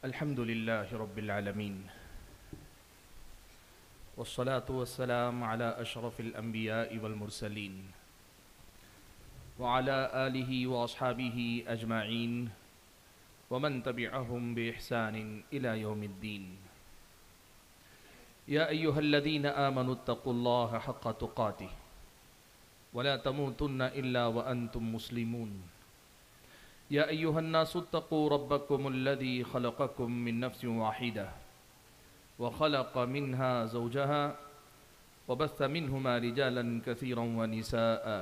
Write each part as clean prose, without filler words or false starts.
الحمد لله رب العالمين والصلاة والسلام على أشرف الأنبياء والمرسلين وعلى آله وأصحابه أجمعين ومن تبعهم بإحسان إلى يوم الدين. يا أيها الذين آمنوا اتقوا الله حق تقاته ولا تموتن إلا وأنتم مسلمون. يا أيها الناس اتقوا ربكم الذي خلقكم من نفس واحدة وخلق منها زوجها وبث منهما رجالا كثيرا ونساء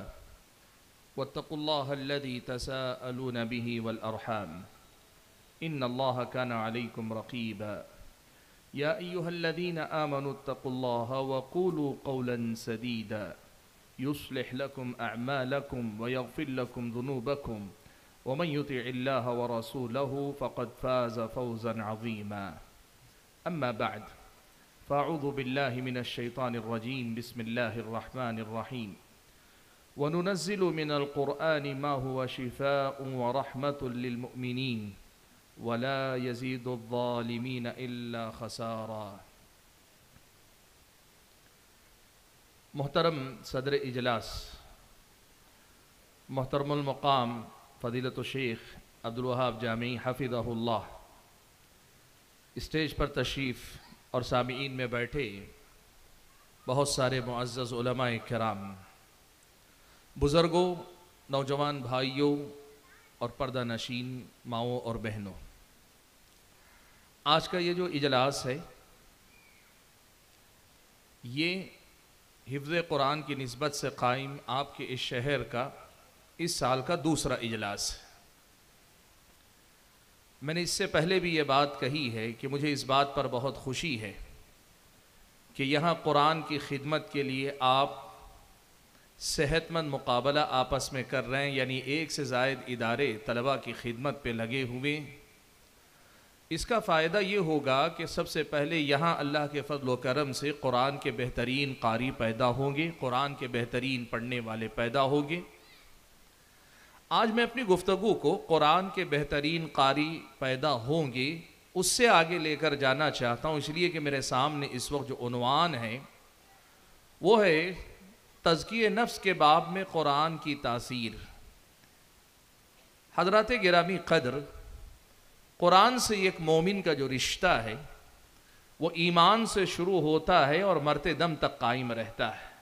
واتقوا الله الذي تساءلون به والأرحام إن الله كان عليكم رقيبا. يا أيها الذين آمنوا اتقوا الله وقولوا قولا سديدا يصلح لكم أعمالكم ويغفر لكم ذنوبكم ومن يطع الله ورسوله فقد فاز فوزا عظيما. أما بعد فأعوذ بالله من الشيطان الرجيم. بسم الله الرحمن الرحيم. وننزل من القرآن ما هو شفاء ورحمة للمؤمنين ولا يزيد الظالمين إلا خسارا. محترم صدر اجلاس، محترم المقام فضیلت الشیخ عبدالوہاب جامعی حفظہ اللہ، اسٹیج پر تشریف اور سامعین میں بیٹھے بہت سارے معزز علماء کرام، بزرگوں، نوجوان بھائیوں اور پردہ نشین ماؤں اور بہنوں، آج کا یہ جو اجلاس ہے یہ حفظ قرآن کی نسبت سے قائم آپ کے اس شہر کا اس سال کا دوسرا اجلاس ہے۔ میں نے اس سے پہلے بھی یہ بات کہی ہے کہ مجھے اس بات پر بہت خوشی ہے کہ یہاں قرآن کی خدمت کے لیے آپ صحت مند مقابلہ آپس میں کر رہے ہیں، یعنی ایک سے زائد ادارے طلباء کی خدمت پہ لگے ہوئے۔ اس کا فائدہ یہ ہوگا کہ سب سے پہلے یہاں اللہ کے فضل و کرم سے قرآن کے بہترین قاری پیدا ہوں گے، قرآن کے بہترین پڑھنے والے پیدا ہوں گے۔ آج میں اپنی گفتگو کو قرآن کے بہترین قاری پیدا ہوں گے اس سے آگے لے کر جانا چاہتا ہوں، اس لیے کہ میرے سامنے اس وقت جو عنوان ہے وہ ہے تزکیہ نفس کے باب میں قرآن کی تاثیر۔ حضرات گرامی قدر، قرآن سے ایک مومن کا جو رشتہ ہے وہ ایمان سے شروع ہوتا ہے اور مرتے دم تک قائم رہتا ہے،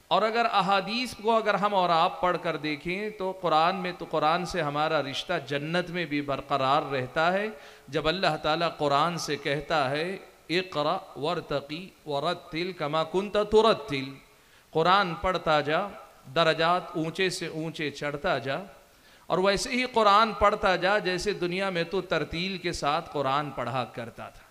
اور اگر احادیث کو اگر ہم اور آپ پڑھ کر دیکھیں تو قرآن سے ہمارا رشتہ جنت میں بھی برقرار رہتا ہے۔ جب اللہ تعالیٰ قرآن سے کہتا ہے اقرأ وارتقی ورتل کما کنت ترتل، قرآن پڑھتا جا، درجات اونچے سے اونچے چڑھتا جا، اور ویسے ہی قرآن پڑھتا جا جیسے دنیا میں تو ترتیل کے ساتھ قرآن پڑھا کرتا تھا۔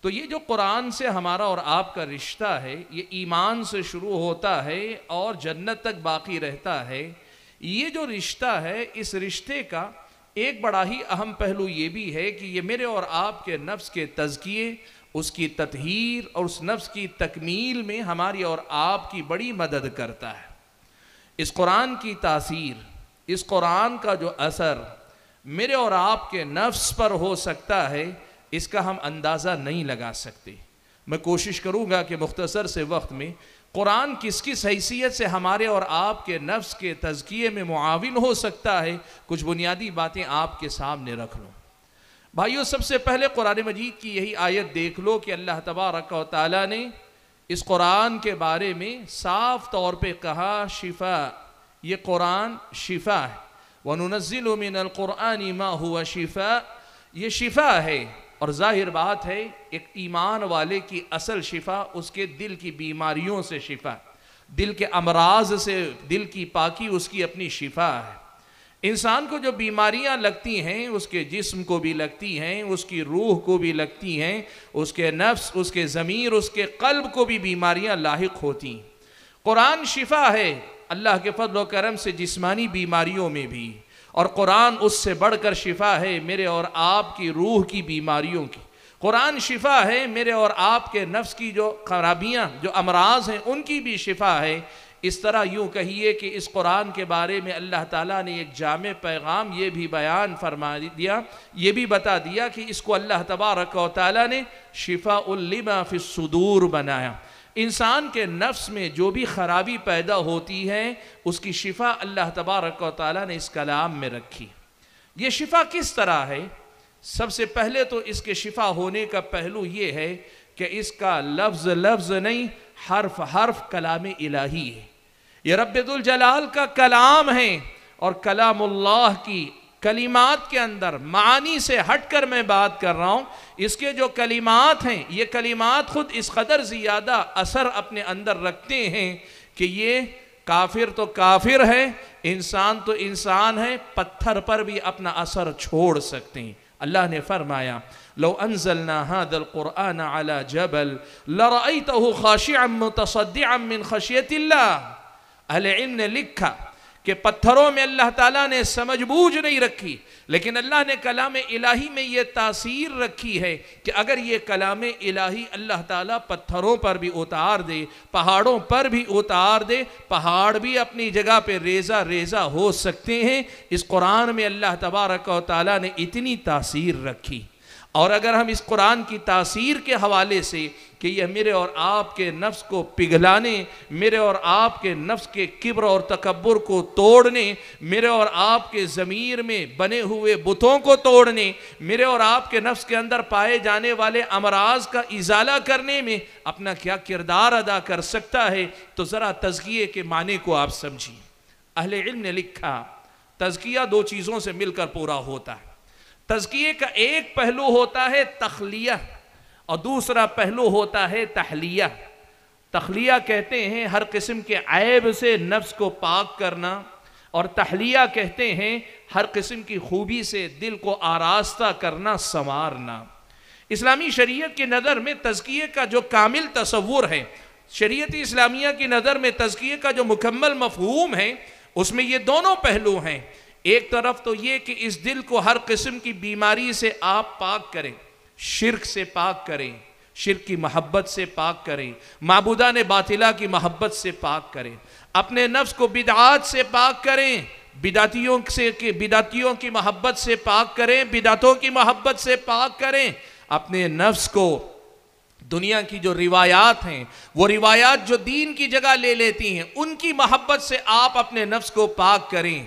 تو یہ جو قرآن سے ہمارا اور آپ کا رشتہ ہے یہ ایمان سے شروع ہوتا ہے اور جنت تک باقی رہتا ہے۔ یہ جو رشتہ ہے اس رشتے کا ایک بڑا ہی اہم پہلو یہ بھی ہے کہ یہ میرے اور آپ کے نفس کے تزکیے، اس کی تطہیر اور اس نفس کی تکمیل میں ہماری اور آپ کی بڑی مدد کرتا ہے۔ اس قرآن کی تاثیر، اس قرآن کا جو اثر میرے اور آپ کے نفس پر ہو سکتا ہے اس کا ہم اندازہ نہیں لگا سکتے۔ میں کوشش کروں گا کہ مختصر سے وقت میں قرآن کس کس حیثیت سے ہمارے اور آپ کے نفس کے تزکیے میں معاون ہو سکتا ہے کچھ بنیادی باتیں آپ کے سامنے رکھ لوں۔ بھائیو، سب سے پہلے قرآن مجید کی یہی آیت دیکھ لو کہ اللہ تبارک و تعالیٰ نے اس قرآن کے بارے میں صاف طور پہ کہا شفا، یہ قرآن شفا ہے۔ وَنُنَزِّلُ مِنَ الْقُرْآنِ مَا هُوَ شِفَاء، یہ شفا ہے۔ اور ظاہر بات ہے ایک ایمان والے کی اصل شفا اس کے دل کی بیماریوں سے شفا، دل کے امراض سے دل کی پاکی اس کی اپنی شفا ہے۔ انسان کو جو بیماریاں لگتی ہیں اس کے جسم کو بھی لگتی ہیں، اس کی روح کو بھی لگتی ہیں، اس کے نفس، اس کے ضمیر، اس کے قلب کو بھی بیماریاں لاحق ہوتی ہیں۔ قرآن شفا ہے اللہ کے فضل و کرم سے جسمانی بیماریوں میں بھی، اور قرآن اس سے بڑھ کر شفا ہے میرے اور آپ کی روح کی بیماریوں کی۔ قرآن شفا ہے میرے اور آپ کے نفس کی جو خرابیاں، جو امراض ہیں ان کی بھی شفا ہے۔ اس طرح یوں کہیے کہ اس قرآن کے بارے میں اللہ تعالیٰ نے ایک جامع پیغام یہ بھی بیان فرما دیا، یہ بھی بتا دیا کہ اس کو اللہ تبارک و تعالیٰ نے شفاء لما فی الصدور بنایا۔ انسان کے نفس میں جو بھی خرابی پیدا ہوتی ہے اس کی شفا اللہ تبارک و تعالیٰ نے اس کلام میں رکھی۔ یہ شفا کس طرح ہے؟ سب سے پہلے تو اس کے شفا ہونے کا پہلو یہ ہے کہ اس کا لفظ لفظ نہیں، حرف حرف کلام الہی ہے۔ یہ رب ذوالجلال کا کلام ہے، اور کلام اللہ کی کلمات کے اندر معانی سے ہٹ کر میں بات کر رہا ہوں، اس کے جو کلمات ہیں یہ کلمات خود اس قدر زیادہ اثر اپنے اندر رکھتے ہیں کہ یہ کافر تو کافر ہے، انسان تو انسان ہے، پتھر پر بھی اپنا اثر چھوڑ سکتے ہیں۔ اللہ نے فرمایا لو انزلنا هذا القرآن على جبل لرأيته خاشعا متصدعا من خشية اللہ۔ اہل علم نے لکھا کہ پتھروں میں اللہ تعالیٰ نے سمجھ بوجھ نہیں رکھی، لیکن اللہ نے کلام الہی میں یہ تاثیر رکھی ہے کہ اگر یہ کلام الہی اللہ تعالیٰ پتھروں پر بھی اتار دے، پہاڑوں پر بھی اتار دے، پہاڑ بھی اپنی جگہ پہ ریزہ ریزہ ہو سکتے ہیں۔ اس قرآن میں اللہ تبارک و تعالیٰ نے اتنی تاثیر رکھی۔ اور اگر ہم اس قرآن کی تاثیر کے حوالے سے کہ یہ میرے اور آپ کے نفس کو پگھلانے، میرے اور آپ کے نفس کے کبر اور تکبر کو توڑنے، میرے اور آپ کے ضمیر میں بنے ہوئے بتوں کو توڑنے، میرے اور آپ کے نفس کے اندر پائے جانے والے امراض کا ازالہ کرنے میں اپنا کیا کردار ادا کر سکتا ہے، تو ذرا تزکیے کے معنی کو آپ سمجھیں۔ اہل علم نے لکھا تزکیہ دو چیزوں سے مل کر پورا ہوتا ہے۔ تزکیے کا ایک پہلو ہوتا ہے تخلیہ، اور دوسرا پہلو ہوتا ہے تحلیہ۔ تخلیہ کہتے ہیں ہر قسم کے عیب سے نفس کو پاک کرنا، اور تحلیہ کہتے ہیں ہر قسم کی خوبی سے دل کو آراستہ کرنا، سنوارنا۔ اسلامی شریعت کی نظر میں تزکیے کا جو کامل تصور ہے، شریعت اسلامیہ کی نظر میں تزکیے کا جو مکمل مفہوم ہے، اس میں یہ دونوں پہلو ہیں۔ ایک طرف تو یہ کہ اس دل کو ہر قسم کی بیماری سے آپ پاک کریں، شرک سے پاک کریں، شرک کی محبت سے پاک کریں، معبودان باطلہ کی محبت سے پاک کریں، اپنے نفس کو بدعات سے پاک کریں، بدعتیوں کی محبت سے پاک کریں، بدعتوں کی محبت سے پاک کریں، اپنے نفس کو دنیا کی جو روایات ہیں، وہ روایات جو دین کی جگہ لے لیتی ہیں، ان کی محبت سے آپ اپنے نفس کو پاک کریں،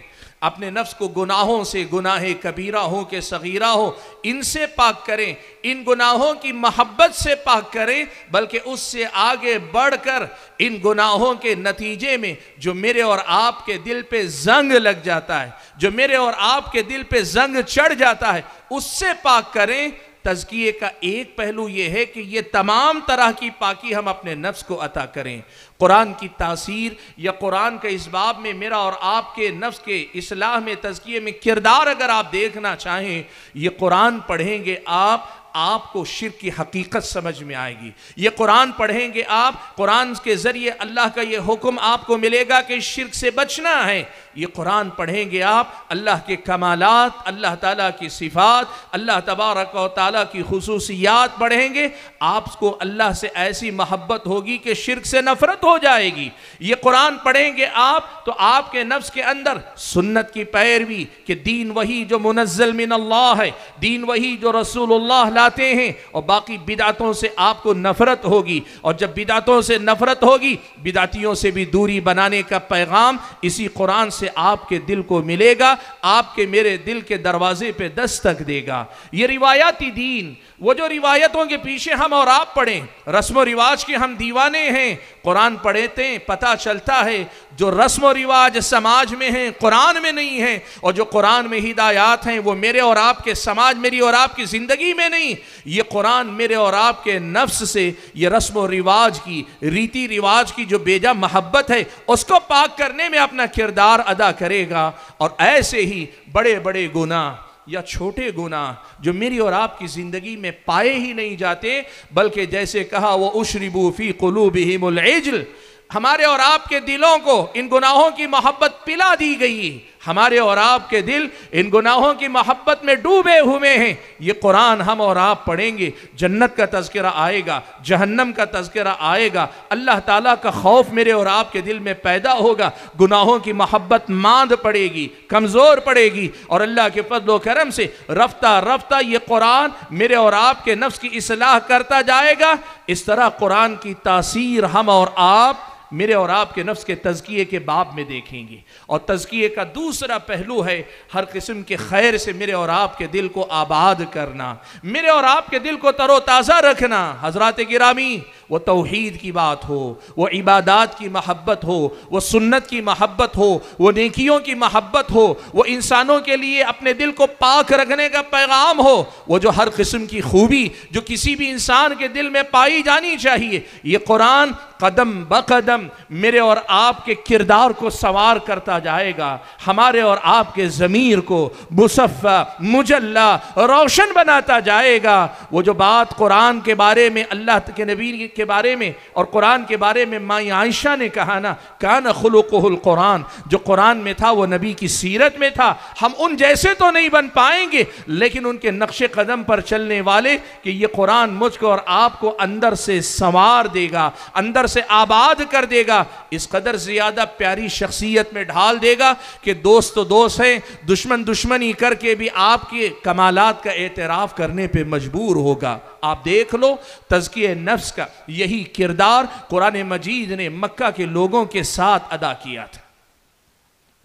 اپنے نفس کو گناہوں سے، گناہ کبیرہ ہوں کہ صغیرہ ہوں، ان سے پاک کریں، ان گناہوں کی محبت سے پاک کریں، بلکہ اس سے آگے بڑھ کر ان گناہوں کے نتیجے میں جو میرے اور آپ کے دل پہ زنگ لگ جاتا ہے، جو میرے اور آپ کے دل پہ زنگ چڑھ جاتا ہے، اس سے پاک کریں۔ تزکیے کا ایک پہلو یہ ہے کہ یہ تمام طرح کی پاکی ہم اپنے نفس کو عطا کریں۔ قرآن کی تاثیر یا قرآن کے اس باب میں میرا اور آپ کے نفس کے اصلاح میں، تزکیے میں کردار اگر آپ دیکھنا چاہیں، یہ قرآن پڑھیں گے آپ کو شرک کی حقیقت سمجھ میں آئے گی۔ یہ قرآن پڑھیں گے آپ، قرآن کے ذریعے اللہ کا یہ حکم آپ کو ملے گا کہ شرک سے بچنا ہے۔ یہ قرآن پڑھیں گے آپ، اللہ کے کمالات، اللہ تعالیٰ کی صفات، اللہ تبارک و تعالیٰ کی خصوصیات پڑھیں گے، آپ کو اللہ سے ایسی محبت ہوگی کہ شرک سے نفرت ہو جائے گی۔ یہ قرآن پڑھیں گے آپ تو آپ کے نفس کے اندر سنت کی پیروی، کہ دین وہی جو منزل من اللہ ہے، دین وہی جو رسول اللہ لاتے ہیں، اور باقی بدعتوں سے آپ کو نفرت ہوگی، اور جب بدعتوں سے نفرت ہوگی، بدعتیوں سے بھی دوری بنانے کا پیغام اسی قرآن سے آپ کے دل کو ملے گا، آپ کے میرے دل کے دروازے پہ دستک دے گا۔ یہ روایاتی دین، وہ جو روایتوں کے پیچھے ہم اور آپ پڑھیں، رسم و رواج کے ہم دیوانے ہیں، قرآن پڑھتے ہیں پتہ چلتا ہے جو رسم و رواج سماج میں ہیں قرآن میں نہیں ہیں، اور جو قرآن میں ہدایات ہیں وہ میرے اور آپ کے سماج، میری اور آپ کی زندگی میں نہیں۔ یہ قرآن میرے اور آپ کے نفس سے یہ رسم و رواج کی، ریتی رواج کی جو بیجا محبت ہے، اس کو پاک کرنے میں اپنا کردار ادا کرے گا۔ اور ایسے ہی بڑے بڑے گناہ یا چھوٹے گناہ جو میری اور آپ کی زندگی میں پائے ہی نہیں جاتے، بلکہ جیسے کہا وَأُشْرِبُوا فِي قُلُوبِهِمُ الْعِجْلَ، ہمارے اور آپ کے دلوں کو ان گناہوں کی محبت پلا دی گئی، ہمارے اور آپ کے دل ان گناہوں کی محبت میں ڈوبے ہوئے ہیں. یہ قرآن ہم اور آپ پڑھیں گے، جنت کا تذکرہ آئے گا، جہنم کا تذکرہ آئے گا، اللہ تعالیٰ کا خوف میرے اور آپ کے دل میں پیدا ہوگا، گناہوں کی محبت ماند پڑے گی، کمزور پڑے گی، اور اللہ کے فضل و کرم سے رفتہ رفتہ یہ قرآن میرے اور آپ کے نفس کی اصلاح کرتا جائے گا. اس طرح قرآن کی تاثیر ہم اور آپ میرے اور آپ کے نفس کے تزکیے کے باب میں دیکھیں گے. اور تزکیے کا دوسرا پہلو ہے ہر قسم کے خیر سے میرے اور آپ کے دل کو آباد کرنا، میرے اور آپ کے دل کو تر و تازہ رکھنا. حضرات گرامی، وہ توحید کی بات ہو، وہ عبادات کی محبت ہو، وہ سنت کی محبت ہو، وہ نیکیوں کی محبت ہو، وہ انسانوں کے لیے اپنے دل کو پاک رکھنے کا پیغام ہو، وہ جو ہر قسم کی خوبی جو کسی بھی انسان کے دل میں پائی جانی چاہیے، یہ قرآن قدم بقدم میرے اور آپ کے کردار کو سوار کرتا جائے گا، ہمارے اور آپ کے ضمیر کو مصفہ مجلہ روشن بناتا جائے گا. وہ جو بات قرآن کے بارے میں، اللہ کے نبی کے بارے میں اور قرآن کے بارے میں ماں عائشہ نے کہا نا، کان خلقہ القرآن، جو قرآن میں تھا وہ نبی کی سیرت میں تھا. ہم ان جیسے تو نہیں بن پائیں گے، لیکن ان کے نقش قدم پر چلنے والے، کہ یہ قرآن مجھ کو اور آپ کو اندر سے سنوار دے گا، اندر سے آباد کر دے گا، اس قدر زیادہ پیاری شخصیت میں ڈھال دے گا کہ دوست تو دوست ہیں، دشمن دشمنی کر کے بھی آپ کے کمالات کا اعتراف کرنے پہ مجبور ہوگا. آپ دیکھ لو تزکیہ نفس کا یہی کردار قرآن مجید نے مکہ کے لوگوں کے ساتھ ادا کیا تھا.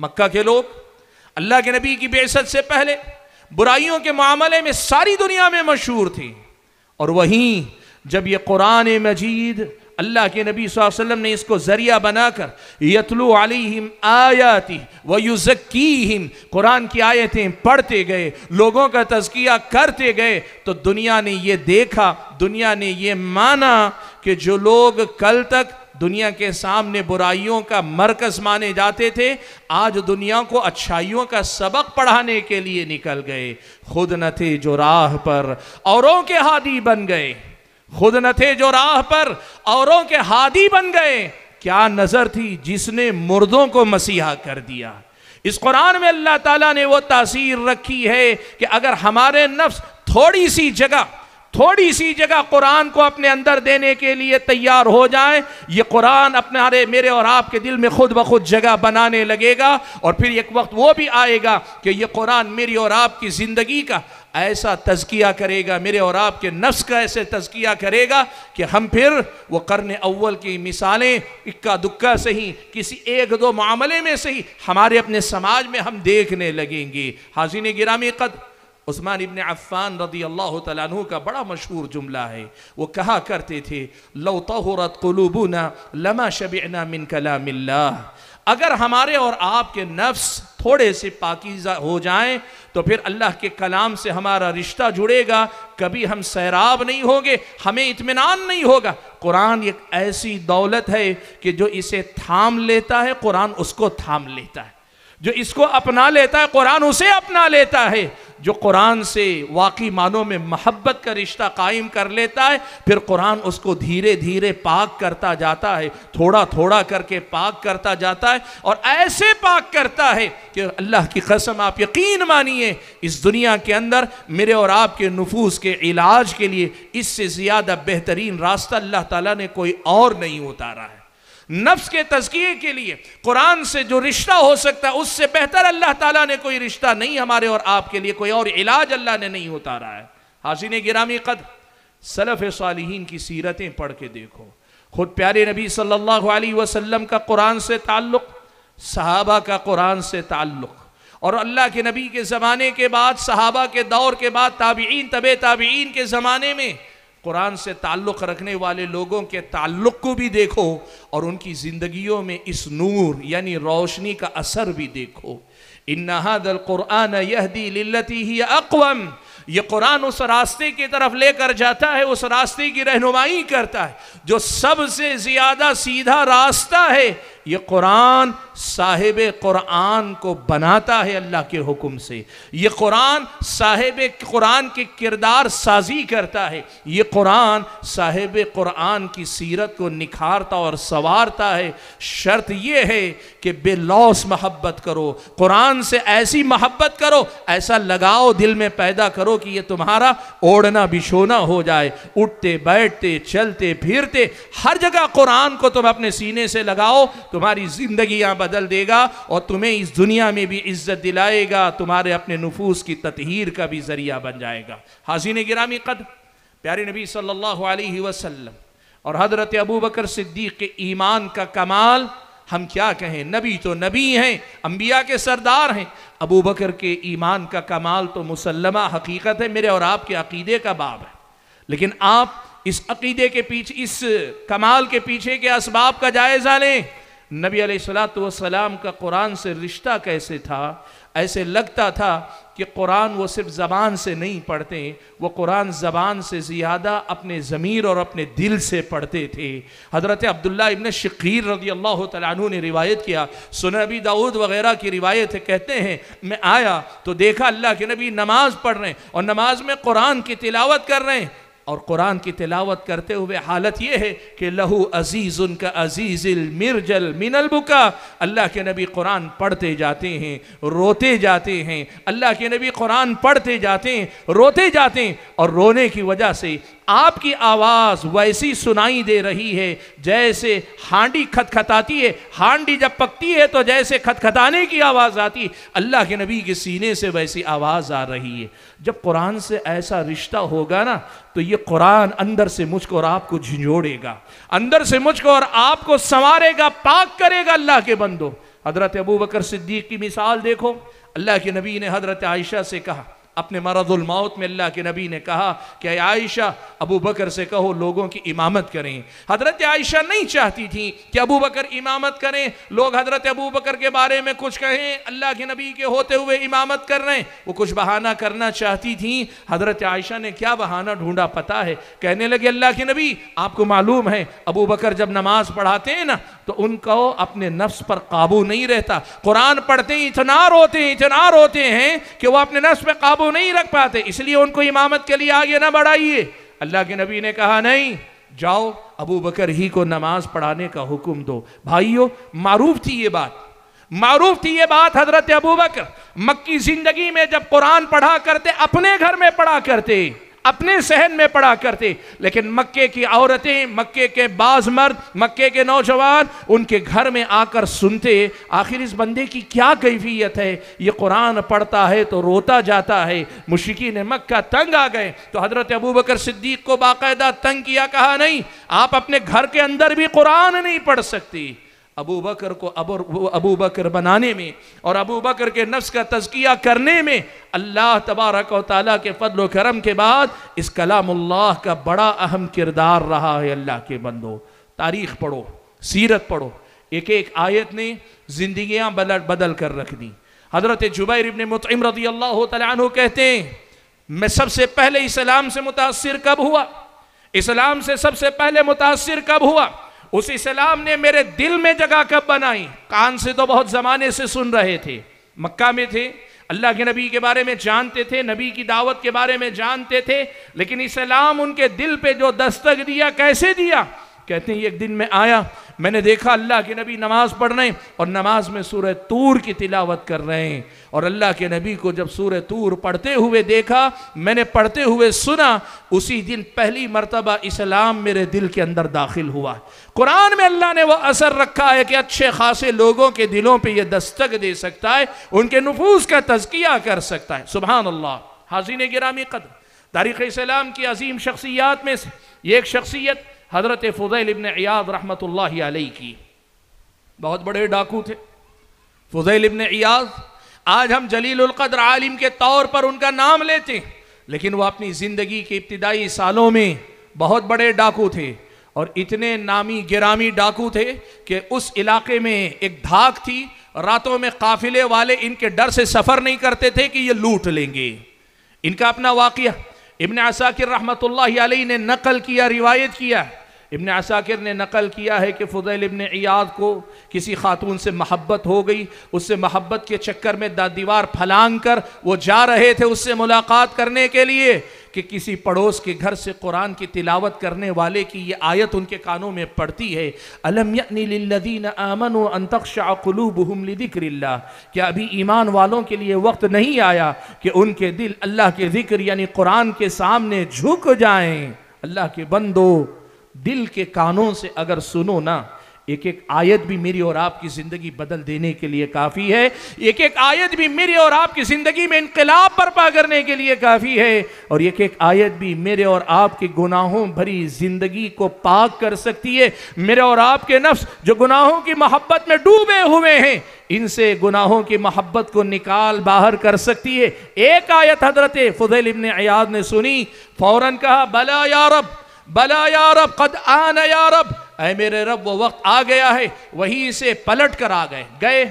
مکہ کے لوگ اللہ کے نبی کی بعثت سے پہلے برائیوں کے معاملے میں ساری دنیا میں مشہور تھے، اور وہیں جب یہ قرآن مجید اللہ کے نبی صلی اللہ علیہ وسلم نے اس کو ذریعہ بنا کر یتلو علیہم آیاتی ویزکیہم، قرآن کی آیتیں پڑھتے گئے، لوگوں کا تزکیہ کرتے گئے، تو دنیا نے یہ دیکھا، دنیا نے یہ مانا کہ جو لوگ کل تک دنیا کے سامنے برائیوں کا مرکز مانے جاتے تھے، آج دنیا کو اچھائیوں کا سبق پڑھانے کے لیے نکل گئے. خود نہ تھے جو راہ پر اوروں کے ہادی بن گئے، خود نہ تھے جو راہ پر اوروں کے ہادی بن گئے. کیا نظر تھی جس نے مردوں کو مسیحا کر دیا. اس قرآن میں اللہ تعالیٰ نے وہ تاثیر رکھی ہے کہ اگر ہمارے نفس تھوڑی سی جگہ قرآن کو اپنے اندر دینے کے لیے تیار ہو جائیں، یہ قرآن اپنے میرے اور آپ کے دل میں خود بخود جگہ بنانے لگے گا. اور پھر ایک وقت وہ بھی آئے گا کہ یہ قرآن میری اور آپ کی زندگی کا ایسا تزکیہ کرے گا، میرے اور آپ کے نفس کا ایسے تزکیہ کرے گا کہ ہم پھر وہ قرن اول کی مثالیں اکا دکا سے ہی، کسی ایک دو معاملے میں سے ہی ہمارے اپنے سماج میں ہم دیکھنے لگیں گے. حاضرین گرامی قدر، عثمان ابن عفان رضی اللہ تعالیٰ عنہ کا بڑا مشہور جملہ ہے. وہ کہا کرتے تھے، لو طہرت قلوبنا لما شبعنا من کلام اللہ. اگر ہمارے اور آپ کے نفس تھوڑے سے پاکیزہ ہو جائیں تو پھر اللہ کے کلام سے ہمارا رشتہ جڑے گا، کبھی ہم سیراب نہیں ہوں گے، ہمیں اطمینان نہیں ہوگا. قرآن ایک ایسی دولت ہے کہ جو اسے تھام لیتا ہے قرآن اس کو تھام لیتا ہے، جو اس کو اپنا لیتا ہے قرآن اسے اپنا لیتا ہے. جو قرآن سے واقعی معنوں میں محبت کا رشتہ قائم کر لیتا ہے، پھر قرآن اس کو دھیرے دھیرے پاک کرتا جاتا ہے، تھوڑا تھوڑا کر کے پاک کرتا جاتا ہے، اور ایسے پاک کرتا ہے کہ اللہ کی قسم آپ یقین مانیے اس دنیا کے اندر میرے اور آپ کے نفوس کے علاج کے لیے اس سے زیادہ بہترین راستہ اللہ تعالیٰ نے کوئی اور نہیں اتارا ہے. نفس کے تزکیے کے لیے قرآن سے جو رشتہ ہو سکتا ہے اس سے بہتر اللہ تعالیٰ نے کوئی رشتہ نہیں ہمارے اور آپ کے لیے، کوئی اور علاج اللہ نے نہیں اتارا ہے. حاضرین گرامی قدر، سلف صالحین کی سیرتیں پڑھ کے دیکھو. خود پیارے نبی صلی اللہ علیہ وسلم کا قرآن سے تعلق، صحابہ کا قرآن سے تعلق، اور اللہ کے نبی کے زمانے کے بعد، صحابہ کے دور کے بعد، تابعین تبع تابعین کے زمانے میں قرآن سے تعلق رکھنے والے لوگوں کے تعلق کو بھی دیکھو، اور ان کی زندگیوں میں اس نور یعنی روشنی کا اثر بھی دیکھو. ان ھذا القرآن یہدی للتی ہی اقوم، یہ قرآن اس راستے کی طرف لے کر جاتا ہے، اس راستے کی رہنمائی کرتا ہے جو سب سے زیادہ سیدھا راستہ ہے. یہ قرآن صاحب قرآن کو بناتا ہے اللہ کے حکم سے، یہ قرآن صاحب قرآن کی کردار سازی کرتا ہے، یہ قرآن صاحب قرآن کی سیرت کو نکھارتا اور سنوارتا ہے۔ شرط یہ ہے کہ بے لوث محبت کرو، قرآن سے ایسی محبت کرو، ایسا لگاؤ دل میں پیدا کرو کہ یہ تمہارا اوڑھنا بچھونا ہو جائے، اٹھتے بیٹھتے چلتے پھرتے ہر جگہ قرآن کو تم اپنے سینے سے لگاؤ، تمہاری زندگیاں بدل دے گا اور تمہیں اس دنیا میں بھی عزت دلائے گا، تمہارے اپنے نفوس کی تطہیر کا بھی ذریعہ بن جائے گا۔ حاضرین گرامی قدر، پیارے نبی صلی اللہ علیہ وسلم اور حضرت ابوبکر صدیق کے ایمان کا کمال ہم کیا کہیں، نبی تو نبی ہیں، انبیاء کے سردار ہیں، ابوبکر کے ایمان کا کمال تو مسلمہ حقیقت ہے، میرے اور آپ کے عقیدے کا باب ہے، لیکن آپ اس عقیدے کے پیچھے، اس کمال کے پیچھے کے اسباب کا جائزہ لیں۔ نبی علیہ السلام کا قرآن سے رشتہ کیسے تھا؟ ایسے لگتا تھا کہ قرآن وہ صرف زبان سے نہیں پڑھتے، وہ قرآن زبان سے زیادہ اپنے ضمیر اور اپنے دل سے پڑھتے تھے۔ حضرت عبداللہ ابن شقیر رضی اللہ تعالیٰ عنہ نے روایت کیا، سنن ابی داؤد وغیرہ کی روایت ہے، کہتے ہیں میں آیا تو دیکھا اللہ کے نبی نماز پڑھ رہے ہیں اور نماز میں قرآن کی تلاوت کر رہے ہیں، اور قرآن کی تلاوت کرتے ہوئے حالت یہ ہے کہ لہو عزیز کا عزیز المرجل من البکا، اللہ کے نبی قرآن پڑھتے جاتے ہیں روتے جاتے ہیں، اللہ کے نبی قرآن پڑھتے جاتے ہیں روتے جاتے ہیں، اور رونے کی وجہ سے آپ کی آواز ویسی سنائی دے رہی ہے جیسے ہانڈی کھٹکھٹاتی ہے، ہانڈی جب پکتی ہے تو جیسے کھٹکھٹانے کی آواز آتی، اللہ کے نبی کے سینے سے ویسی آواز آ رہی ہے۔ جب قرآن سے ایسا رشتہ ہوگا نا تو یہ قرآن اندر سے مجھ کو اور آپ کو جھنجھوڑے گا، اندر سے مجھ کو اور آپ کو سنوارے گا، پاک کرے گا۔ اللہ کے بندو، حضرت ابوبکر صدیق کی مثال دیکھو، اللہ کے نبی نے حضرت عائشہ سے کہا، اپنے مرض الموت میں اللہ کے نبی نے کہا کہ اے عائشہ ابوبکر سے کہو لوگوں کی امامت کریں۔ حضرت عائشہ نہیں چاہتی تھی کہ ابوبکر امامت کریں، لوگ حضرت ابوبکر کے بارے میں کچھ کہیں، اللہ کے نبی کے ہوتے ہوئے امامت کر رہے ہیں، وہ کچھ بہانہ کرنا چاہتی تھیں۔ حضرت عائشہ نے کیا بہانہ ڈھونڈا پتہ ہے؟ کہنے لگے اللہ کے نبی آپ کو معلوم ہے ابوبکر جب نماز پڑھاتے ہیں نا تو ان کو اپنے نفس پر قابو نہیں رہتا، قرآن پڑھتے ہیں اتنا روتے ہیں کہ وہ اپنے نفس پہ قابو نہیں رکھ پاتے، اس لیے ان کو امامت کے لیے آگے نہ بڑھائیے۔ اللہ کے نبی نے کہا نہیں، جاؤ ابوبکر ہی کو نماز پڑھانے کا حکم دو۔ بھائیو، معروف تھی یہ بات، حضرت ابوبکر مکی زندگی میں جب قرآن پڑھا کرتے اپنے گھر میں پڑھا کرتے، اپنے صحن میں پڑھا کرتے، لیکن مکے کی عورتیں، مکے کے بعض مرد، مکے کے نوجوان ان کے گھر میں آ کر سنتے، آخر اس بندے کی کیا کیفیت ہے، یہ قرآن پڑھتا ہے تو روتا جاتا ہے۔ مشرکین مکہ تنگ آ گئے تو حضرت ابوبکر صدیق کو باقاعدہ تنگ کیا، کہا نہیں آپ اپنے گھر کے اندر بھی قرآن نہیں پڑھ سکتی۔ ابوبکر کو ابوبکر بنانے میں اور ابوبکر کے نفس کا تزکیہ کرنے میں اللہ تبارک و تعالیٰ کے فضل و کرم کے بعد اس کلام اللہ کا بڑا اہم کردار رہا ہے۔ اللہ کے بندو، تاریخ پڑھو، سیرت پڑھو، ایک ایک آیت نے زندگیاں بدل کر رکھ دی۔ حضرت جبیر ابن مطعم رضی اللہ تعالیٰ عنہ کہتے ہیں میں سب سے پہلے اسلام سے متاثر کب ہوا؟ اسلام سے سب سے پہلے متاثر کب ہوا؟ اس اسلام نے میرے دل میں جگہ کب بنائی؟ کان سے تو بہت زمانے سے سن رہے تھے، مکہ میں تھے، اللہ کے نبی کے بارے میں جانتے تھے، نبی کی دعوت کے بارے میں جانتے تھے، لیکن اسلام ان کے دل پہ جو دستک دیا، کیسے دیا؟ کہتے ہیں ایک دن میں آیا، میں نے دیکھا اللہ کے نبی نماز پڑھ رہے ہیں اور نماز میں سورہ طور کی تلاوت کر رہے ہیں، اور اللہ کے نبی کو جب سورہ طور پڑھتے ہوئے دیکھا، میں نے پڑھتے ہوئے سنا، اسی دن پہلی مرتبہ اسلام میرے دل کے اندر داخل ہوا۔ قرآن میں اللہ نے وہ اثر رکھا ہے کہ اچھے خاصے لوگوں کے دلوں پہ یہ دستک دے سکتا ہے، ان کے نفوس کا تزکیہ کر سکتا ہے۔ سبحان اللہ۔ حاضرین گرامی قدر، تاریخ اسلام کی عظیم شخصیات میں سے یہ ایک شخصیت حضرت فضیل ابن عیاض رحمت اللہ علیہ کی، بہت بڑے ڈاکو تھے فضیل ابن عیاض۔ آج ہم جلیل القدر عالم کے طور پر ان کا نام لیتے ہیں، لیکن وہ اپنی زندگی کے ابتدائی سالوں میں بہت بڑے ڈاکو تھے، اور اتنے نامی گرامی ڈاکو تھے کہ اس علاقے میں ایک دھاک تھی، راتوں میں قافلے والے ان کے ڈر سے سفر نہیں کرتے تھے کہ یہ لوٹ لیں گے۔ ان کا اپنا واقعہ ابن عساکر رحمت اللہ علیہ نے نقل کیا، روایت کیا۔ ابن عساکر نے نقل کیا ہے کہ فضیل ابن عیاض کو کسی خاتون سے محبت ہو گئی، اس سے محبت کے چکر میں دیوار پھلانگ کر وہ جا رہے تھے اس سے ملاقات کرنے کے لیے کہ کسی پڑوس کے گھر سے قرآن کی تلاوت کرنے والے کی یہ آیت ان کے کانوں میں پڑتی ہے، أَلَمْ يَأْنِ لِلَّذِينَ آمَنُوا أَن تَخْشَعَ قُلُوبُهُمْ لِذِكْرِ اللَّهِ، کیا ابھی ایمان والوں کے لیے وقت نہیں آیا کہ ان کے دل اللہ کے ذکر یعنی قرآن کے سامنے جھک جائیں؟ اللہ کے بندو، دل کے کانوں سے اگر سنو نا، ایک ایک آیت بھی میری اور آپ کی زندگی بدل دینے کے لیے کافی ہے، ایک ایک آیت بھی میری اور آپ کی زندگی میں انقلاب برپا کرنے کے لیے کافی ہے، اور ایک ایک آیت بھی میرے اور آپ کی گناہوں بھری زندگی کو پاک کر سکتی ہے۔ میرے اور آپ کے نفس جو گناہوں کی محبت میں ڈوبے ہوئے ہیں، ان سے گناہوں کی محبت کو نکال باہر کر سکتی ہے۔ ایک آیت حضرت فضیل ابن عیاض نے سنی، فوراً کہا بلا یا رب، بلا یا رب، قد آن یا رب، اے میرے رب وہ وقت آ گیا ہے۔ وہیں سے پلٹ کر آ گئے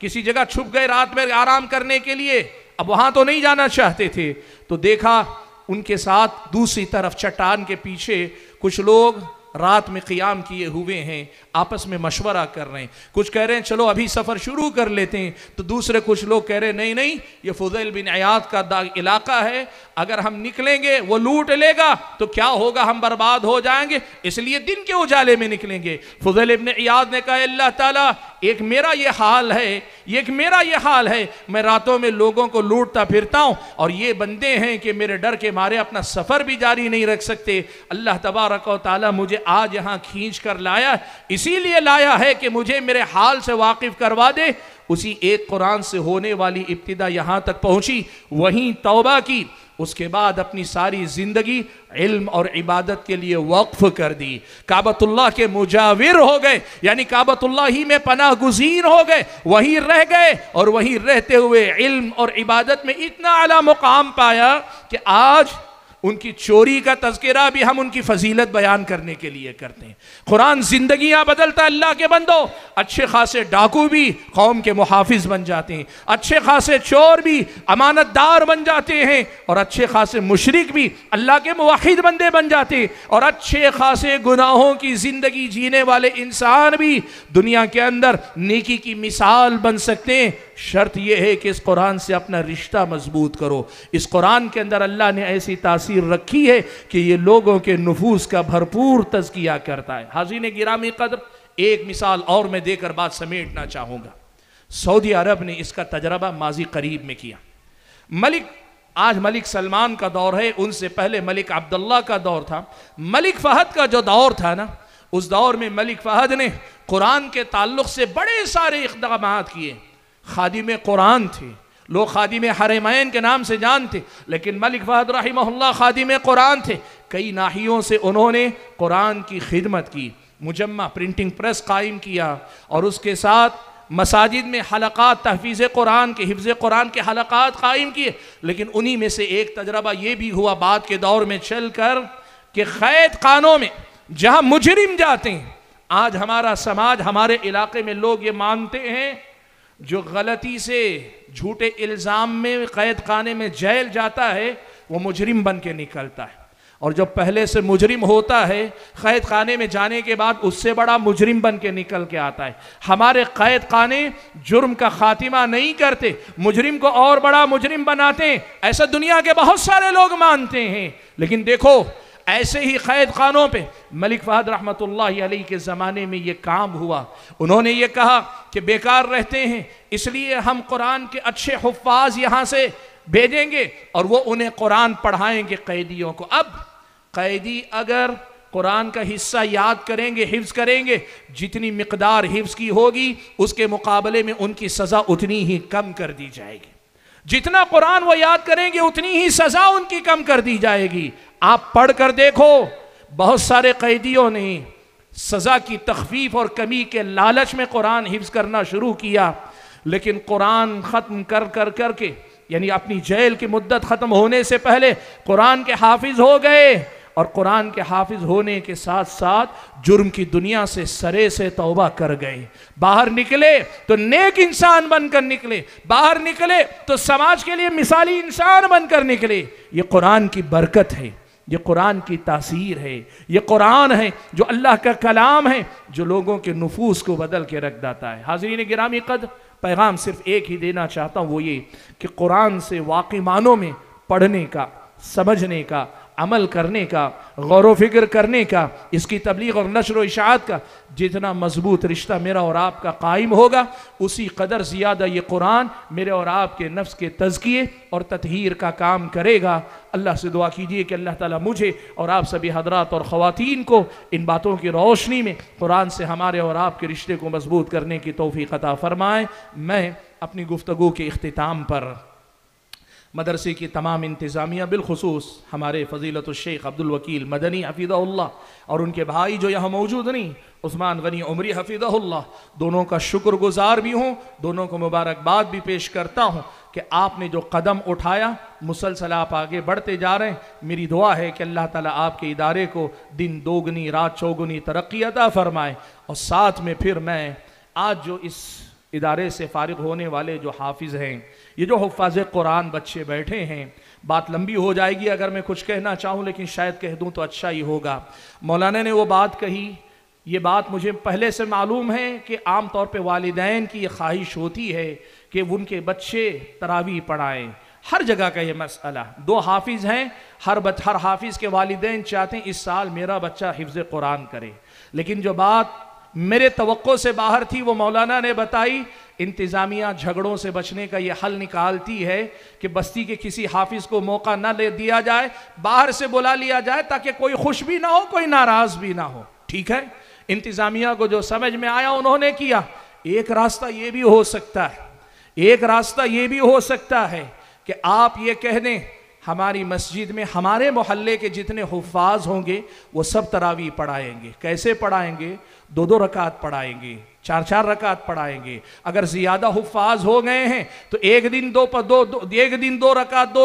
کسی جگہ چھپ گئے رات میں آرام کرنے کے لیے، اب وہاں تو نہیں جانا چاہتے تھے، تو دیکھا ان کے ساتھ دوسری طرف چٹان کے پیچھے کچھ لوگ رات میں قیام کیے ہوئے ہیں، آپس میں مشورہ کر رہے ہیں، کچھ کہہ رہے ہیں چلو ابھی سفر شروع کر لیتے ہیں، تو دوسرے کچھ لوگ کہہ رہے ہیں نہیں نہیں، یہ فضیل بن عیاض کا علاقہ ہے، اگر ہم نکلیں گے وہ لوٹ لے گا تو کیا ہوگا، ہم برباد ہو جائیں گے، اس لیے دن کے اجالے میں نکلیں گے۔ فضیل ابن عیاض نے کہا اللہ تعالیٰ ایک میرا یہ حال ہے، ایک میرا یہ حال ہے، میں راتوں میں لوگوں کو لوٹتا پھرتا ہوں، اور یہ بندے ہیں کہ میرے ڈر کے مارے اپنا سفر بھی جاری نہیں رکھ سکتے، اللہ تبارک و تعالیٰ مجھے آج یہاں کھینچ کر لایا، اسی لیے لایا ہے کہ مجھے میرے حال سے واقف کروا دے۔ اسی ایک قرآن سے ہونے والی ابتدا یہاں تک پہنچی، وہیں توبہ کی، اس کے بعد اپنی ساری زندگی علم اور عبادت کے لیے وقف کر دی، کعبۃ اللہ کے مجاور ہو گئے، یعنی کعبۃ اللہ ہی میں پناہ گزین ہو گئے، وہیں رہ گئے، اور وہیں رہتے ہوئے علم اور عبادت میں اتنا اعلیٰ مقام پایا کہ آج ان کی چوری کا تذکرہ بھی ہم ان کی فضیلت بیان کرنے کے لیے کرتے ہیں۔ قرآن زندگیاں بدلتا ہے اللہ کے بندو، اچھے خاصے ڈاکو بھی قوم کے محافظ بن جاتے ہیں، اچھے خاصے چور بھی امانت دار بن جاتے ہیں، اور اچھے خاصے مشرک بھی اللہ کے موحد بندے بن جاتے ہیں، اور اچھے خاصے گناہوں کی زندگی جینے والے انسان بھی دنیا کے اندر نیکی کی مثال بن سکتے ہیں۔ شرط یہ ہے کہ اس قرآن سے اپنا رشتہ مضبوط کرو۔ اس قرآن کے اندر اللہ نے ایسی تاثیر رکھی ہے کہ یہ لوگوں کے نفوس کا بھرپور تزکیہ کرتا ہے۔ حاضرین گرامی قدر، ایک مثال اور میں دے کر بات سمیٹنا چاہوں گا۔ سعودی عرب نے اس کا تجربہ ماضی قریب میں کیا۔ آج ملک سلمان کا دور ہے، ان سے پہلے ملک عبداللہ کا دور تھا۔ ملک فہد کا جو دور تھا نا، اس دور میں ملک فہد نے قرآن کے تعلق سے بڑے سارے اقدامات کیے۔ خادم قرآن تھے، لوگ خادم حرمین کے نام سے جانتے، لیکن ملک فہد رحمہ اللہ خادم قرآن تھے۔ کئی ناحیوں سے انہوں نے قرآن کی خدمت کی، مجمع پرنٹنگ پریس قائم کیا، اور اس کے ساتھ مساجد میں حلقات تحفیظ قرآن کے، حفظ قرآن کے حلقات قائم کیے۔ لیکن انہی میں سے ایک تجربہ یہ بھی ہوا بعد کے دور میں چل کر کہ قید خانوں میں جہاں مجرم جاتے ہیں، آج ہمارا سماج، ہمارے علاقے میں لوگ یہ مانتے ہیں جو غلطی سے جھوٹے الزام میں قید خانے میں جیل جاتا ہے وہ مجرم بن کے نکلتا ہے، اور جو پہلے سے مجرم ہوتا ہے قید خانے میں جانے کے بعد اس سے بڑا مجرم بن کے نکل کے آتا ہے۔ ہمارے قید خانے جرم کا خاتمہ نہیں کرتے، مجرم کو اور بڑا مجرم بناتے ہیں، ایسا دنیا کے بہت سارے لوگ مانتے ہیں۔ لیکن دیکھو ایسے ہی قید خانوں پہ ملک فہد رحمت اللہ علیہ کے زمانے میں یہ کام ہوا۔ انہوں نے یہ کہا کہ بیکار رہتے ہیں، اس لیے ہم قرآن کے اچھے حفاظ یہاں سے بھیجیں گے، اور وہ انہیں قرآن پڑھائیں گے قیدیوں کو۔ اب قیدی اگر قرآن کا حصہ یاد کریں گے، حفظ کریں گے، جتنی مقدار حفظ کی ہوگی اس کے مقابلے میں ان کی سزا اتنی ہی کم کر دی جائے گی۔ جتنا قرآن وہ یاد کریں گے اتنی ہی سزا ان کی کم کر دی جائے گی۔ آپ پڑھ کر دیکھو، بہت سارے قیدیوں نے سزا کی تخفیف اور کمی کے لالچ میں قرآن حفظ کرنا شروع کیا، لیکن قرآن ختم کر کے، یعنی اپنی جیل کی مدت ختم ہونے سے پہلے قرآن کے حافظ ہو گئے، اور قرآن کے حافظ ہونے کے ساتھ ساتھ جرم کی دنیا سے سرے سے توبہ کر گئے۔ باہر نکلے تو نیک انسان بن کر نکلے، باہر نکلے تو سماج کے لیے مثالی انسان بن کر نکلے۔ یہ قرآن کی برکت ہے، یہ قرآن کی تاثیر ہے، یہ قرآن ہے جو اللہ کا کلام ہے، جو لوگوں کے نفوس کو بدل کے رکھ دیتا ہے۔ حاضرین گرامی قدر، پیغام صرف ایک ہی دینا چاہتا ہوں، وہ یہ کہ قرآن سے واقعی معنوں میں پڑھنے کا، سمجھنے کا، عمل کرنے کا، غور و فکر کرنے کا، اس کی تبلیغ اور نشر و اشاعت کا جتنا مضبوط رشتہ میرا اور آپ کا قائم ہوگا، اسی قدر زیادہ یہ قرآن میرے اور آپ کے نفس کے تزکیے اور تطہیر کا کام کرے گا۔ اللہ سے دعا کیجئے کہ اللہ تعالیٰ مجھے اور آپ سبھی حضرات اور خواتین کو ان باتوں کی روشنی میں قرآن سے ہمارے اور آپ کے رشتے کو مضبوط کرنے کی توفیق عطا فرمائے۔ میں اپنی گفتگو کے اختتام پر مدرسے کی تمام انتظامیہ، بالخصوص ہمارے فضیلت الشیخ عبدالوکیل مدنی حفظہ اللہ اور ان کے بھائی جو یہاں موجود نہیں، عثمان غنی عمری حفظہ اللہ، دونوں کا شکر گزار بھی ہوں، دونوں کو مبارکباد بھی پیش کرتا ہوں کہ آپ نے جو قدم اٹھایا مسلسل آپ آگے بڑھتے جا رہے ہیں۔ میری دعا ہے کہ اللہ تعالیٰ آپ کے ادارے کو دن دوگنی رات چوگنی ترقی عطا فرمائے، اور ساتھ میں پھر میں آج جو اس ادارے سے فارغ ہونے والے جو حافظ ہیں، یہ جو حفاظ قرآن بچے بیٹھے ہیں، بات لمبی ہو جائے گی اگر میں کچھ کہنا چاہوں، لیکن شاید کہہ دوں تو اچھا ہی ہوگا۔ مولانا نے وہ بات کہی، یہ بات مجھے پہلے سے معلوم ہے کہ عام طور پہ والدین کی یہ خواہش ہوتی ہے کہ ان کے بچے تراویح پڑھائیں۔ ہر جگہ کا یہ مسئلہ، دو حافظ ہیں، ہر حافظ کے والدین چاہتے ہیں اس سال میرا بچہ حفظ قرآن کرے، لیکن جو بات میرے توقع سے باہر تھی وہ مولانا نے بتائی۔ انتظامیہ جھگڑوں سے بچنے کا یہ حل نکالتی ہے کہ بستی کے کسی حافظ کو موقع نہ لے دیا جائے، باہر سے بلا لیا جائے تاکہ کوئی خوش بھی نہ ہو، کوئی ناراض بھی نہ ہو۔ ٹھیک ہے، انتظامیہ کو جو سمجھ میں آیا انہوں نے کیا۔ ایک راستہ یہ بھی ہو سکتا ہے، ایک راستہ یہ بھی ہو سکتا ہے کہ آپ یہ کہہ دیں ہماری مسجد میں ہمارے محلے کے جتنے حفاظ ہوں گے وہ سب تراویح پڑھائیں گے۔ کیسے پڑھائیں گے؟ دو دو رکعت پڑھائیں گے، چار چار رکعت پڑھائیں گے۔ اگر زیادہ حفاظ ہو گئے ہیں تو ایک دن دو رکعت،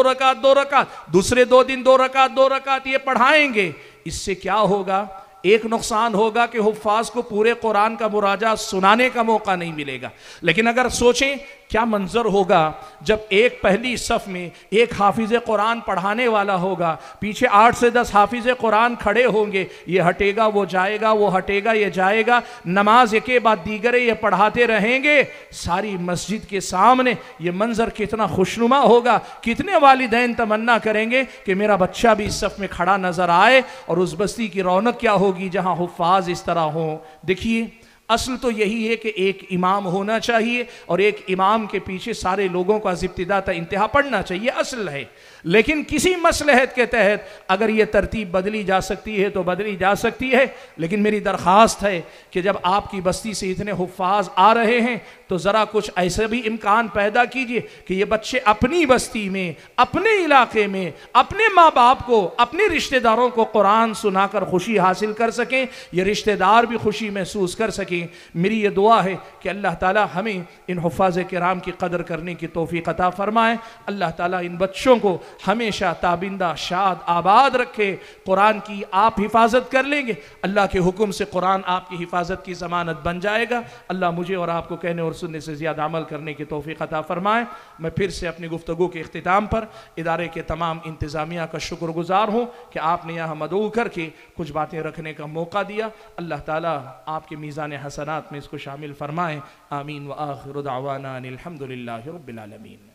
دوسرے دو دن دو رکعت یہ پڑھائیں گے۔ اس سے کیا ہوگا؟ ایک نقصان ہوگا کہ حفاظ کو پورے قرآن کا مراجعہ سنانے کا موقع نہیں ملے گا، لیکن اگر سوچیں کیا منظر ہوگا جب ایک پہلی صف میں ایک حافظ قرآن پڑھانے والا ہوگا، پیچھے 8 سے 10 حافظ قرآن کھڑے ہوں گے، یہ ہٹے گا وہ جائے گا، وہ ہٹے گا یہ جائے گا، نماز ایک بعد دیگرے یہ پڑھاتے رہیں گے ساری مسجد کے سامنے۔ یہ منظر کتنا خوشنما ہوگا، کتنے والدین تمنا کریں گے کہ میرا بچہ بھی اس صف میں کھڑا نظر آئے، اور اس بستی کی رونق کیا ہوگی جہاں حفاظ اس طرح ہوں۔ دیکھیے اصل تو یہی ہے کہ ایک امام ہونا چاہیے اور ایک امام کے پیچھے سارے لوگوں کو از ابتدا تا انتہا پڑھنا چاہیے، اصل ہے۔ لیکن کسی مصلحت کے تحت اگر یہ ترتیب بدلی جا سکتی ہے تو بدلی جا سکتی ہے، لیکن میری درخواست ہے کہ جب آپ کی بستی سے اتنے حفاظ آ رہے ہیں تو ذرا کچھ ایسے بھی امکان پیدا کیجئے کہ یہ بچے اپنی بستی میں، اپنے علاقے میں، اپنے ماں باپ کو، اپنے رشتہ داروں کو قرآن سنا کر خوشی حاصل کر سکیں، یہ رشتہ دار بھی خوشی محسوس کر سکیں۔ میری یہ دعا ہے کہ اللہ تعالیٰ ہمیں ان حفاظ کرام کی قدر کرنے کی توفیق عطا فرمائے، اللہ تعالیٰ ان بچوں کو ہمیشہ تابندہ شاد آباد رکھے۔ قرآن کی آپ حفاظت کر لیں گے، اللہ کے حکم سے قرآن آپ کی حفاظت کی ضمانت بن جائے گا۔ اللہ مجھے اور آپ کو کہنے اور سننے سے زیادہ عمل کرنے کی توفیق عطا فرمائے۔ میں پھر سے اپنی گفتگو کے اختتام پر ادارے کے تمام انتظامیہ کا شکر گزار ہوں کہ آپ نے یہاں مدعو کر کے کچھ باتیں رکھنے کا موقع دیا۔ اللہ تعالیٰ آپ کے میزان حسنات میں اس کو شامل فرمائے۔ آمین وآخر دعوانا الحمدللہ رب العالمین۔